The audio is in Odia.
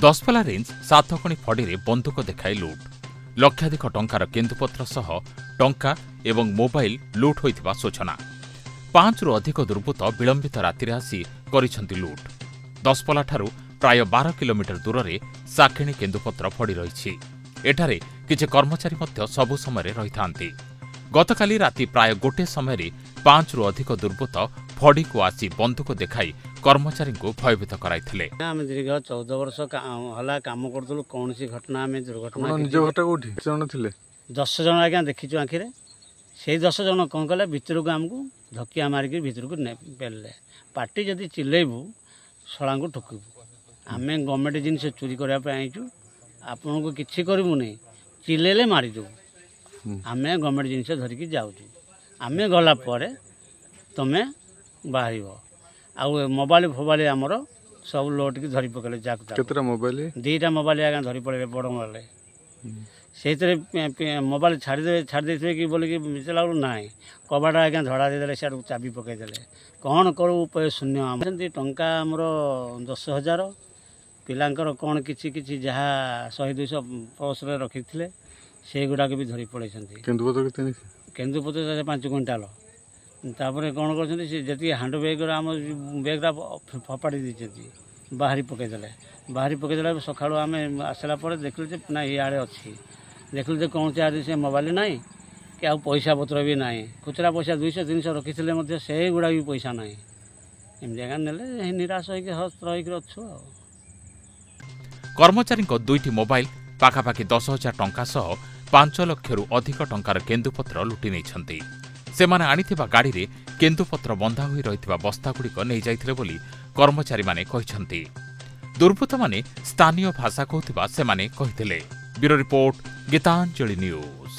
ଦଶପଲ୍ଲା ରେଞ୍ଜ ସାତକଣି ଫଡ଼ିରେ ବନ୍ଧୁକ ଦେଖାଇ ଲୁଟ୍ ଲକ୍ଷାଧିକ ଟଙ୍କାର କେନ୍ଦୁପତ୍ର ସହ ଟଙ୍କା ଏବଂ ମୋବାଇଲ ଲୁଟ୍ ହୋଇଥିବା ସୂଚନା। 5ରୁ ଅଧିକ ଦୁର୍ବୃତ୍ତ ବିଳମ୍ବିତ ରାତିରେ ଆସି କରିଛନ୍ତି ଲୁଟ୍। ଦଶପଲ୍ଲାଠାରୁ ପ୍ରାୟ 12 କିଲୋମିଟର ଦୂରରେ ସାକେଣି କେନ୍ଦୁପତ୍ର ଫଡ଼ି ରହିଛି। ଏଠାରେ କିଛି କର୍ମଚାରୀ ମଧ୍ୟ ସବୁ ସମୟରେ ରହିଥାନ୍ତି। ଗତକାଲି ରାତି ପ୍ରାୟ 1 ସମୟରେ 5ରୁ ଅଧିକ ଦୁର୍ବୃତ୍ତ ଫଡ଼ିକୁ ଆସି ବନ୍ଧୁକ ଦେଖାଇ କର୍ମଚାରୀଙ୍କୁ ଭୟଭୀତ କରାଇଥିଲେ। ଆମେ ଦୀର୍ଘ 14 ବର୍ଷ ହେଲା କାମ କରୁଥିଲୁ, କୌଣସି ଘଟଣା ଆମେ ଦୁର୍ଘଟଣା ନିଜ ଘରଟା କୋଉଠି ଜଣ ଥିଲେ 10 ଜଣ ଆଜ୍ଞା ଦେଖିଛୁ ଆଖିରେ। ସେଇ 10 ଜଣ କ'ଣ କଲେ, ଭିତରକୁ ଆମକୁ ଧକିଆ ମାରିକି ଭିତରକୁ ପେଲିଲେ। ପାଟି ଯଦି ଚିଲେଇବୁ ଶଳାଙ୍କୁ ଠକିବୁ। ଆମେ ଗଭର୍ଣ୍ଣମେଣ୍ଟ ଜିନିଷ ଚୋରି କରିବା ପାଇଁ ଆଇଛୁ, ଆପଣଙ୍କୁ କିଛି କରିବୁନି, ଚିଲେଇଲେ ମାରିଦେବୁ। ଆମେ ଗଭର୍ଣ୍ଣମେଣ୍ଟ ଜିନିଷ ଧରିକି ଯାଉଛୁ, ଆମେ ଗଲା ପରେ ତମେ ବାହାରିବ। ଆଉ ମୋବାଇଲ ଫୋବାଇଲ ଆମର ସବୁ ଲୋଟିକି ଧରି ପକେଇଲେ। ଯାକୁ କେତେଟା ମୋବାଇଲ? 2ଟା ମୋବାଇଲ ଆଜ୍ଞା ଧରି ପଳେଇଲେ ବଡ଼ ମୋବାଇଲ। ସେଇଥିରେ ମୋବାଇଲ ଛାଡ଼ି ଦେଇଥିବେ କି ବୋଲିକି ବିଚାରିଲା ବେଳକୁ ନାହିଁ, କବାଟ ଆଜ୍ଞା ଧଡ଼ା ଦେଇଦେଲେ, ସିଆଡ଼କୁ ଚାବି ପକାଇଦେଲେ। କ'ଣ କରୁ ଉପାୟ ଶୂନ୍ୟ। ଆମର ସେମିତି ଟଙ୍କା ଆମର 10,000, ପିଲାଙ୍କର କ'ଣ କିଛି ଯାହା 100-200 ପର୍ସରେ ରଖିଥିଲେ ସେଇଗୁଡ଼ାକ ବି ଧରି ପଳେଇଛନ୍ତି। କେନ୍ଦୁପତ୍ର କେତେ? କେନ୍ଦୁପତ୍ର 5 କୁଇଣ୍ଟାଲ। ତାପରେ କ'ଣ କରୁଛନ୍ତି, ସେ ଯେତିକି ହ୍ୟାଣ୍ଡ ବ୍ୟାଗ୍ର ଆମ ବ୍ୟାଗ୍ଟା ଫୋପାଡ଼ି ଦେଇଛନ୍ତି, ବାହାରି ପକାଇଦେଲେ। ସକାଳୁ ଆମେ ଆସିଲା ପରେ ଦେଖିଲୁ ଯେ ନା ଇଆଡ଼େ ଅଛି। ଦେଖିଲୁ ଯେ କୌଣସି ଆଡ଼େ ସେ ମୋବାଇଲ ନାହିଁ କି ଆଉ ପଇସା ପତ୍ର ବି ନାହିଁ। ଖୁଚୁରା ପଇସା 200-300 ରଖିଥିଲେ ମଧ୍ୟ ସେଇଗୁଡ଼ା ବି ପଇସା ନାହିଁ। ଏମିତି ଆଜ୍ଞା ନେଲେ ନିରାଶ ହୋଇକି ହସ୍ତ ହୋଇକି ଅଛୁ। ଆଉ କର୍ମଚାରୀଙ୍କ 2ଟି ମୋବାଇଲ, ପାଖାପାଖି 10,000 ଟଙ୍କା ସହ 5 ଲକ୍ଷରୁ ଅଧିକ ଟଙ୍କାର କେନ୍ଦୁପତ୍ର ଲୁଟି ନେଇଛନ୍ତି। ସେମାନେ ଆଣିଥିବା ଗାଡ଼ିରେ କେନ୍ଦୁପତ୍ର ବନ୍ଧା ହୋଇ ରହିଥିବା ବସ୍ତାଗୁଡ଼ିକ ନେଇଯାଇଥିଲେ ବୋଲି କର୍ମଚାରୀମାନେ କହିଛନ୍ତି। ଦୁର୍ବୃତ୍ତମାନେ ସ୍ଥାନୀୟ ଭାଷା କହୁଥିବା ସେମାନେ କହିଥିଲେ। Bureau report, Gitanjali news.